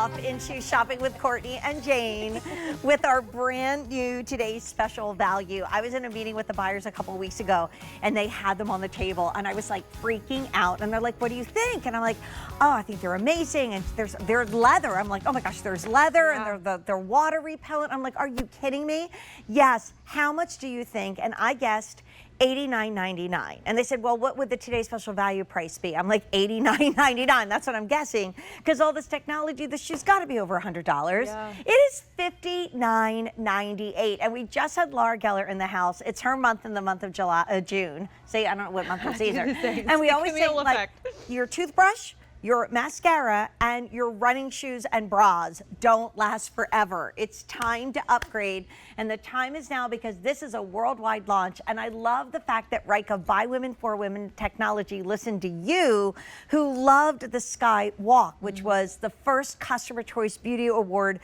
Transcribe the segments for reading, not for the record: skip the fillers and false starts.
off into shopping with Courtney and Jane with our brand new today's special value. I was in a meeting with the buyers a couple of weeks ago and they had them on the table and I was like freaking out and they're like, what do you think? And I'm like, oh, I think they're amazing. And they're leather. I'm like, oh my gosh, there's leather and they're water repellent. I'm like, are you kidding me? Yes. How much do you think? And I guessed $89.99. And they said, well, what would the today's special value price be? I'm like, $89.99. That's what I'm guessing. Because all this technology, the shoe's got to be over $100. Yeah. It is $59.98. And we just had Laura Geller in the house. It's her month in the month of June. See, I don't know what month it's either. And we always say, like, your toothbrush, your mascara, and your running shoes and bras don't last forever. It's time to upgrade, and the time is now because this is a worldwide launch, and I love the fact that Ryka by Women for Women Technology listened to you, who loved the Sky Walk, which was the first Customer Choice Beauty Award.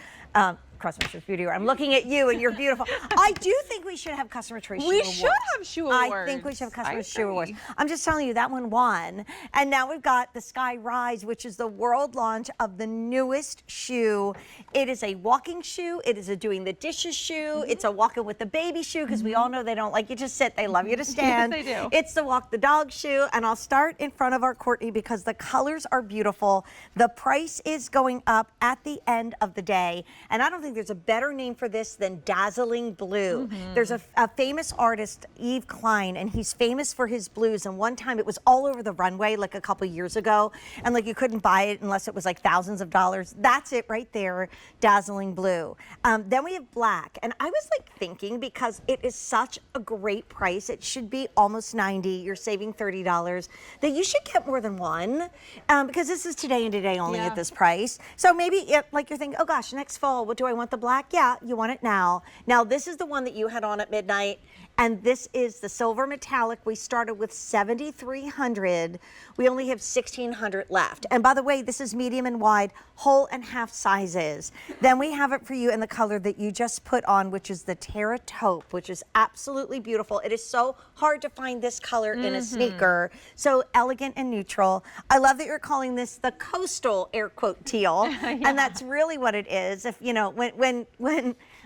Customer Choice Beauty Award. I'm looking at you and you're beautiful. I do think we should have Customer Choice Shoe Awards. We should have Shoe Awards. I think we should have Customer Shoe Awards. I'm just telling you, that one won. And now we've got the Skyrise, which is the world launch of the newest shoe. It is a walking shoe. It is a doing the dishes shoe. It's a walking with the baby shoe, because we all know they don't like you to sit. They love you to stand. Yes, they do. It's the walk the dog shoe. And I'll start in front of our Courtney because the colors are beautiful. The price is going up at the end of the day. And I don't think there's a better name for this than dazzling blue. There's a famous artist, Yves Klein, and he's famous for his blues. And one time it was all over the runway, like a couple years ago, and like you couldn't buy it unless it was like thousands of dollars. That's it right there, dazzling blue. Then we have black, and I was like thinking, because it is such a great price, it should be almost $90. You're saving $30. That you should get more than one, because this is today and today only at this price. So maybe like you're thinking, oh gosh, next fall, what do I want the black? Yeah, you want it now. Now this is the one that you had on at midnight, and this is the silver metallic. We started with 7,300. We only have 1,600 left. And by the way, this is medium and wide, whole and half sizes. Then we have it for you in the color that you just put on, which is the terra taupe, which is absolutely beautiful. It is so hard to find this color in a sneaker. So elegant and neutral. I love that you're calling this the coastal air quote teal. And that's really what it is. If you know, when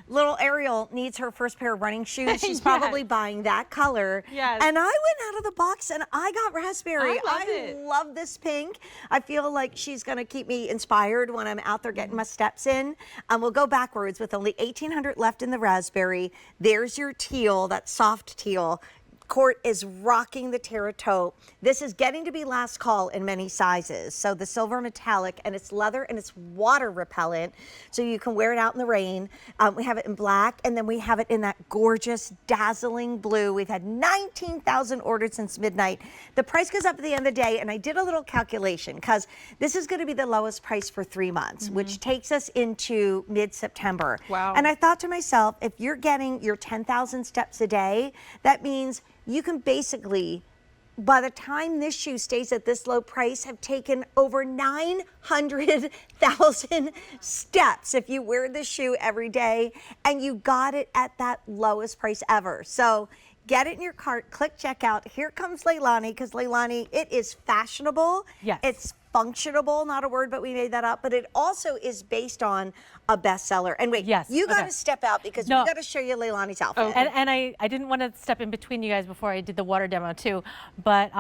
little Ariel needs her first pair of running shoes, she's probably buying that color. Yes. And I went out of the box and I got raspberry. I love this pink. I feel like she's gonna keep me inspired when I'm out there getting my steps in. We'll go backwards with only 1,800 left in the raspberry. There's your teal, that soft teal. Court is rocking the terra taupe. This is getting to be last call in many sizes. So the silver metallic, and it's leather and it's water repellent, so you can wear it out in the rain. We have it in black, and then we have it in that gorgeous dazzling blue. We've had 19,000 ordered since midnight. The price goes up at the end of the day, and I did a little calculation because this is going to be the lowest price for 3 months, which takes us into mid-September. Wow. And I thought to myself, if you're getting your 10,000 steps a day, that means you can basically, by the time this shoe stays at this low price, have taken over 900,000 steps if you wear this shoe every day, and you got it at that lowest price ever. So get it in your cart, click checkout. Here comes Leilani, because Leilani, it is fashionable. Yes. It's functionable, not a word, but we made that up, but it also is based on a bestseller. And wait, you got to step out because we got to show you Leilani's outfit. And I didn't want to step in between you guys before I did the water demo too, but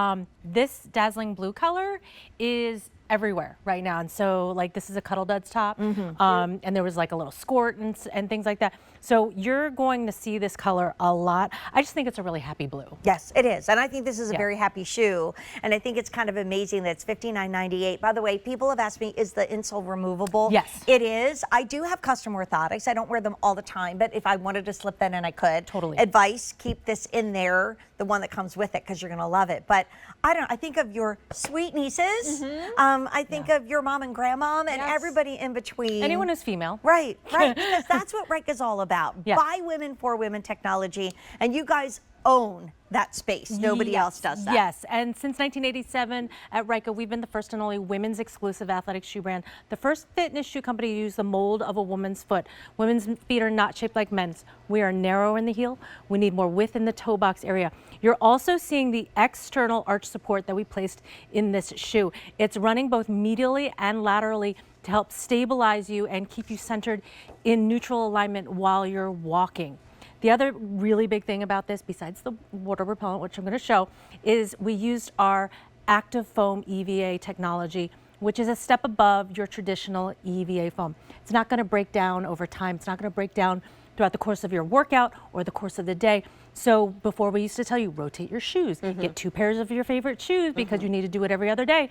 this dazzling blue color is everywhere right now. And so like this is a Cuddle Duds top, and there was like a little skirt and things like that. So you're going to see this color a lot. I just think it's a really happy blue. Yes, it is. And I think this is a very happy shoe. And I think it's kind of amazing that it's $59.98. By the way, people have asked me, is the insole removable? Yes. It is. I do have custom orthotics. I don't wear them all the time, but if I wanted to slip that in, I could. Totally. Advice, keep this in there, the one that comes with it, because you're going to love it. But I think of your sweet nieces. I think of your mom and grandmom and everybody in between. Anyone who's female. Right, right. Because that's what Ryka's all about. By women for women technology. And you guys own that space. Nobody else does that. Yes, and since 1987 at Ryka, we've been the first and only women's exclusive athletic shoe brand, the first fitness shoe company to use the mold of a woman's foot. Women's feet are not shaped like men's. We are narrow in the heel. We need more width in the toe box area. You're also seeing the external arch support that we placed in this shoe. It's running both medially and laterally to help stabilize you and keep you centered in neutral alignment while you're walking. The other really big thing about this, besides the water repellent, which I'm going to show, is we used our ActivFoam EVA technology, which is a step above your traditional EVA foam. It's not going to break down over time. It's not going to break down throughout the course of your workout or the course of the day. So before, we used to tell you, rotate your shoes, get 2 pairs of your favorite shoes because you need to do it every other day.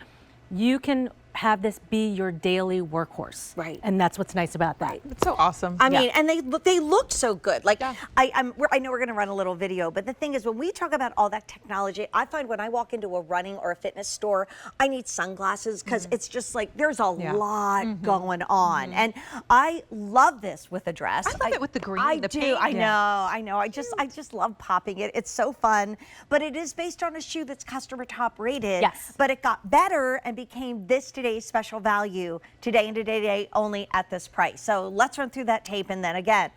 You can have this be your daily workhorse. Right. And that's what's nice about that. It's so awesome. I mean, and they look so good. Like, I know we're going to run a little video, but the thing is, when we talk about all that technology, I find when I walk into a running or a fitness store, I need sunglasses because it's just like there's a lot going on. And I love this with a dress. I love it with the green. I the do. pink. I know. I just love popping it. It's so fun. But it is based on a shoe that's customer top rated. Yes. But it got better and became this today's special value today and today only at this price. So let's run through that tape, and then again,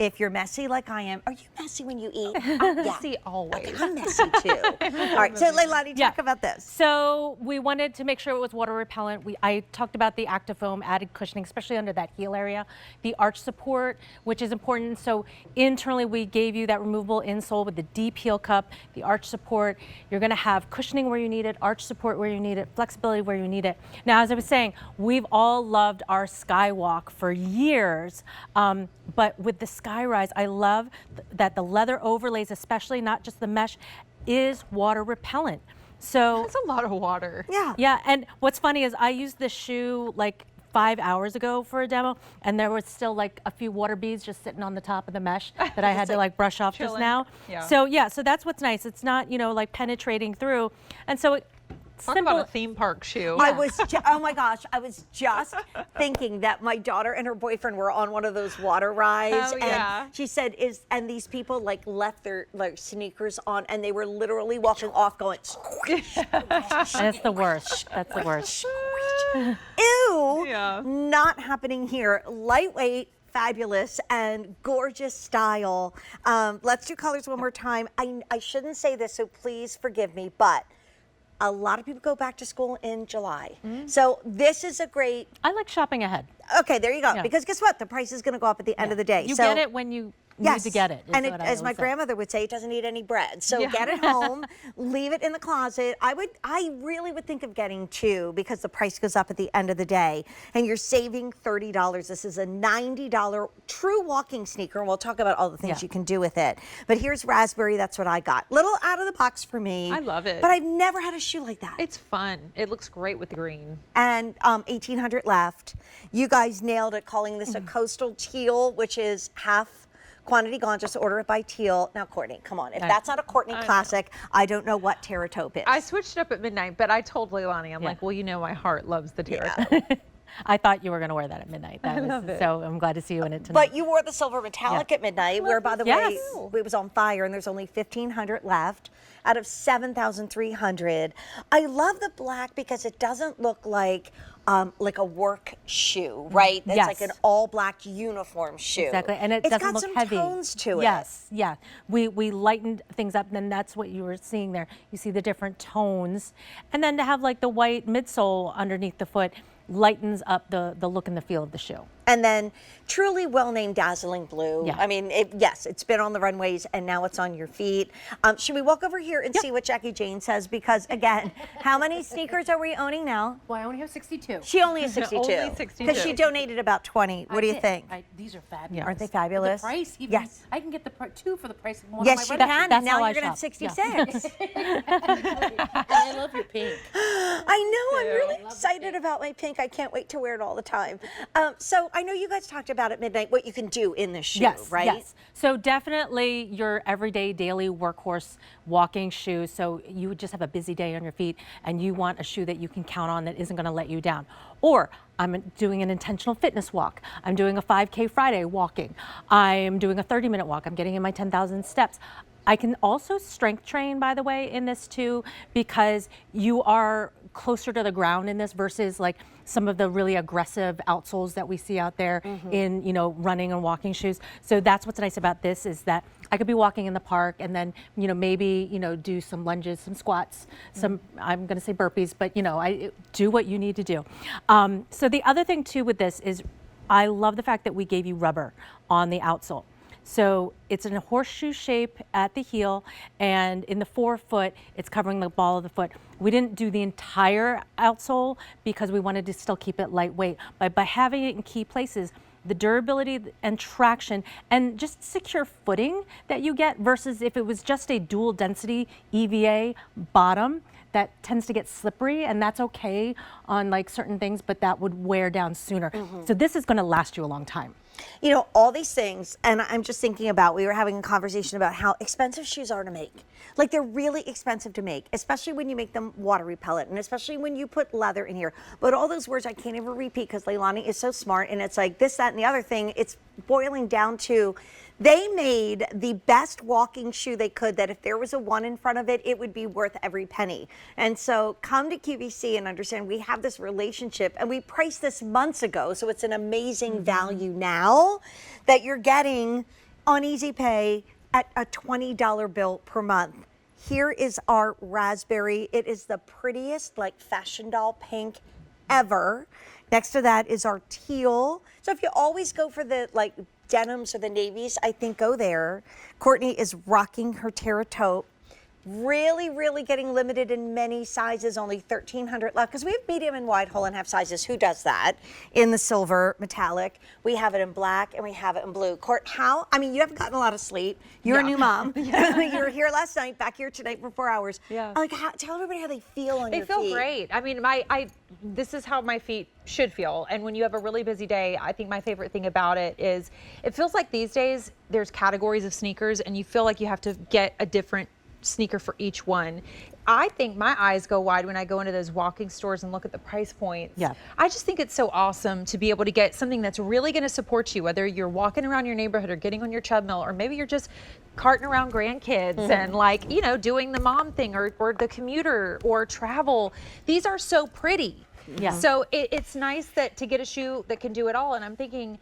if you're messy like I am, are you messy when you eat? I'm messy always. Okay, I'm messy too. All right, so Leilani, talk about this. So we wanted to make sure it was water repellent. I talked about the ActivFoam added cushioning, especially under that heel area. The arch support, which is important. So internally, we gave you that removable insole with the deep heel cup, the arch support. You're going to have cushioning where you need it, arch support where you need it, flexibility where you need it. Now, as I was saying, we've all loved our Skywalk for years, but with the Skyrise, I love that the leather overlays, especially not just the mesh, is water repellent. So That's a lot of water. Yeah. yeah, and what's funny is I used this shoe like 5 hours ago for a demo, and there was still like a few water beads just sitting on the top of the mesh that I had to like brush off just chilling. now. Yeah. So yeah, so that's what's nice. It's not, you know, like penetrating through, and so it. Talk about a theme park shoe. I was, oh my gosh, I was just thinking that my daughter and her boyfriend were on one of those water rides. Oh, yeah. And she said, and these people like left their like sneakers on and they were literally walking off going, squish, That's the worst. That's the worst. ew, Yeah. not happening here. Lightweight, fabulous, and gorgeous style. Let's do colors one more time. I shouldn't say this, so please forgive me, but a lot of people go back to school in July. So this is a great, I like shopping ahead. okay, there you go. Yeah. Because guess what? The price is going to go up at the end of the day. You so, get it when you need to get it. Is And what I as my always say. grandmother would say, it doesn't need any bread. So get it home, leave it in the closet. I really would think of getting 2 because the price goes up at the end of the day. And you're saving $30. This is a $90 true walking sneaker. And we'll talk about all the things you can do with it. But here's raspberry. That's what I got. Little out of the box for me. I love it. But I've never had a shoe like that. It's fun. It looks great with the green. And 1,800 left. You guys nailed it calling this a coastal teal, which is half quantity gone. Just order it by teal. Now, Courtney, come on. If that's not a Courtney classic, I don't know what Terra Taupe is. I switched it up at midnight, but I told Leilani, I'm like, well, you know, my heart loves the terra. I thought you were going to wear that at midnight. That was, love it. so I'm glad to see you in it tonight. But you wore the silver metallic at midnight, where, by the way, it was on fire, and there's only 1,500 left out of 7,300. I love the black because it doesn't look like a work shoe, right? It's like an all black uniform shoe. Exactly, and it It's doesn't got look some heavy. tones to it. Yes, yeah. We lightened things up, and then that's what you were seeing there. You see the different tones, and then to have like the white midsole underneath the foot lightens up the look and the feel of the shoe. And then truly well-named dazzling blue. Yeah. I mean, yes, it's been on the runways and now it's on your feet. Should we walk over here and see what Jackie Jane says? Because again, how many sneakers are we owning now? Well, I only have 62. She only has 62. Only 62. Because she donated about 20. What do you think? These are fabulous. Aren't they fabulous? The price, even, Yes. I can get the 2 for the price of one Yes, of you my can. That's Now how I you're going to have shop. 66. And I love your pink. I know. I'm really excited about my pink. I can't wait to wear it all the time. So I know you guys talked about at midnight what you can do in this shoe, right? Yes. So definitely your everyday daily workhorse walking shoe. So you would just have a busy day on your feet and you want a shoe that you can count on that isn't going to let you down. Or I'm doing an intentional fitness walk. I'm doing a 5K Friday walking. I'm doing a 30-minute walk. I'm getting in my 10,000 steps. I can also strength train, by the way, in this too, because you are closer to the ground in this versus like some of the really aggressive outsoles that we see out there in, you know, running and walking shoes. So that's what's nice about this, is that I could be walking in the park and then, you know, maybe, you know, do some lunges, some squats, some, I'm going to say burpees, but, you know, I do what you need to do. So the other thing too with this is I love the fact that we gave you rubber on the outsole. So it's in a horseshoe shape at the heel, and in the forefoot, it's covering the ball of the foot. We didn't do the entire outsole because we wanted to still keep it lightweight. But by having it in key places, the durability and traction and just secure footing that you get versus if it was just a dual density EVA bottom, that tends to get slippery, and that's okay on like certain things, but that would wear down sooner. So this is gonna last you a long time. You know, all these things, and I'm just thinking about, we were having a conversation about how expensive shoes are to make. Like, they're really expensive to make, especially when you make them water repellent, and especially when you put leather in here. But all those words I can't even repeat because Leilani is so smart, and it's like this, that, and the other thing. It's boiling down to, they made the best walking shoe they could, that if there was a one in front of it, it would be worth every penny. And so come to QVC and understand we have this relationship, and we priced this months ago, so it's an amazing value now that you're getting on Easy Pay at a $20 bill per month. Here is our raspberry. It is the prettiest, like, fashion doll pink ever. Next to that is our teal. So if you always go for the like denims or the navies, I think go there. Courtney is rocking her Terra taupe. Really, really getting limited in many sizes, only 1,300 left, because we have medium and wide whole and half sizes. Who does that? In the silver metallic. We have it in black and we have it in blue. Court, how? I mean, you haven't gotten a lot of sleep. You're a new mom. You were here last night, back here tonight for 4 hours. Yeah. Like, tell everybody how they feel on your feet. They feel great. I mean, this is how my feet should feel. And when you have a really busy day, I think my favorite thing about it is it feels like these days there's categories of sneakers and you feel like you have to get a different sneaker for each one. I think my eyes go wide when I go into those walking stores and look at the price points. Yeah. I just think it's so awesome to be able to get something that's really going to support you, whether you're walking around your neighborhood or getting on your treadmill, or maybe you're just carting around grandkids and, like, you know, doing the mom thing, or the commuter or travel. These are so pretty. Yeah. So it's nice that to get a shoe that can do it all. And I'm thinking,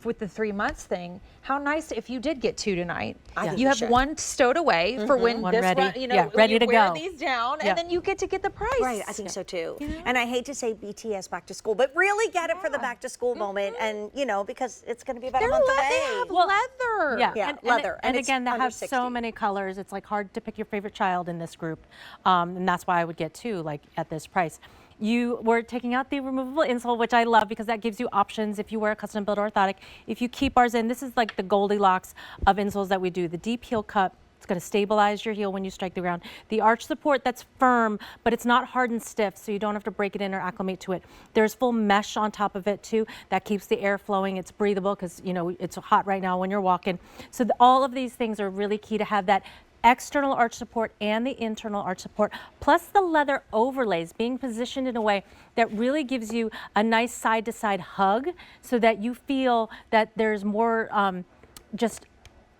with the 3 months thing, how nice if you did get two tonight. You have one stowed away for when One this ready. run, you know, Yeah, ready you to wear go. these down, Yeah. and then you get to get the price. Right, I think so too. And I hate to say BTS back to school, but really get it for the back to school moment, and you know, because it's going to be about a month They away. have leather. Yeah, and, leather. And, it's again, that under has 60. so many colors. It's like hard to pick your favorite child in this group. And that's why I would get two, like, at this price. You were taking out the removable insole, which I love because that gives you options if you wear a custom built orthotic. If you keep ours in, this is like the Goldilocks of insoles that we do. The deep heel cup, it's going to stabilize your heel when you strike the ground. The arch support, that's firm, but it's not hard and stiff, so you don't have to break it in or acclimate to it. There's full mesh on top of it too. That keeps the air flowing. It's breathable because, you know, it's hot right now when you're walking. So all of these things are really key to have that external arch support and the internal arch support, plus the leather overlays being positioned in a way that really gives you a nice side-to-side hug, so that you feel that there's more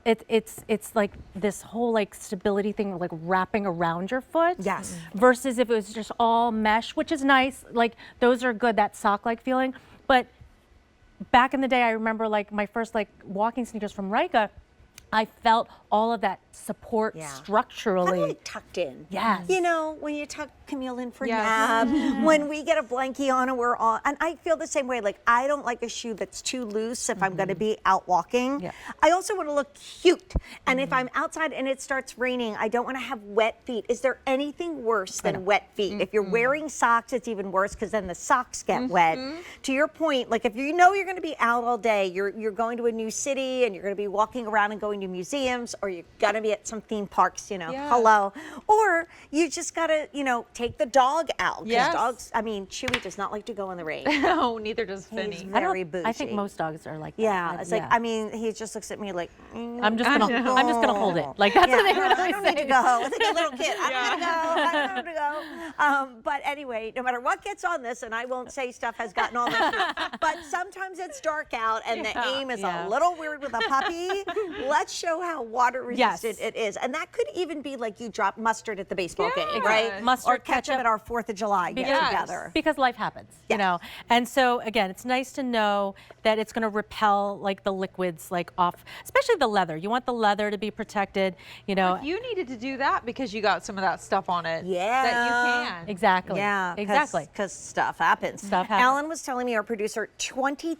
it's like this whole like stability thing, like wrapping around your foot. Yes. Versus if it was just all mesh, which is nice, like those are good, that sock-like feeling. But back in the day, I remember like my first like walking sneakers from Ryka, I felt all of that support structurally. Kind of like tucked in. Yes. You know, when you tuck Camille in for Yes. nap, when we get a blankie on and we're on, and I feel the same way. Like, I don't like a shoe that's too loose if I'm going to be out walking. Yeah. I also want to look cute. And if I'm outside and it starts raining, I don't want to have wet feet. Is there anything worse than wet feet? If you're wearing socks, it's even worse because then the socks get wet. To your point, like if you know you're going to be out all day, you're going to a new city and you're going to be walking around and going to museums, or you're going to be at some theme parks, you know, hello. Or you just got to, you know, take the dog out. Because Yes. dogs, I mean, Chewy does not like to go in the rain. No, neither does He's Finny. very bougie. I think most dogs are like that. Yeah, it's like, I mean, he just looks at me like, I'm just gonna hold it. Like that's yeah, what they would I always don't need to say. go. It's like a little kid. I don't need to go. I don't need to go. But anyway, no matter what gets on this, and I won't say stuff has gotten on this, but sometimes it's dark out and the aim is a little weird with a puppy. Let's let's show how water resistant it is. And that could even be like you drop mustard at the baseball game, right? Mustard, or ketchup at our 4th of July get together. Because life happens, you know. And so again, it's nice to know that it's going to repel like the liquids like off, especially the leather. You want the leather to be protected, you know. If you needed to do that because you got some of that stuff on it, Yeah. that you can. Exactly. Yeah, Exactly. Because stuff happens. Stuff happens. Alan was telling me, our producer, 20,000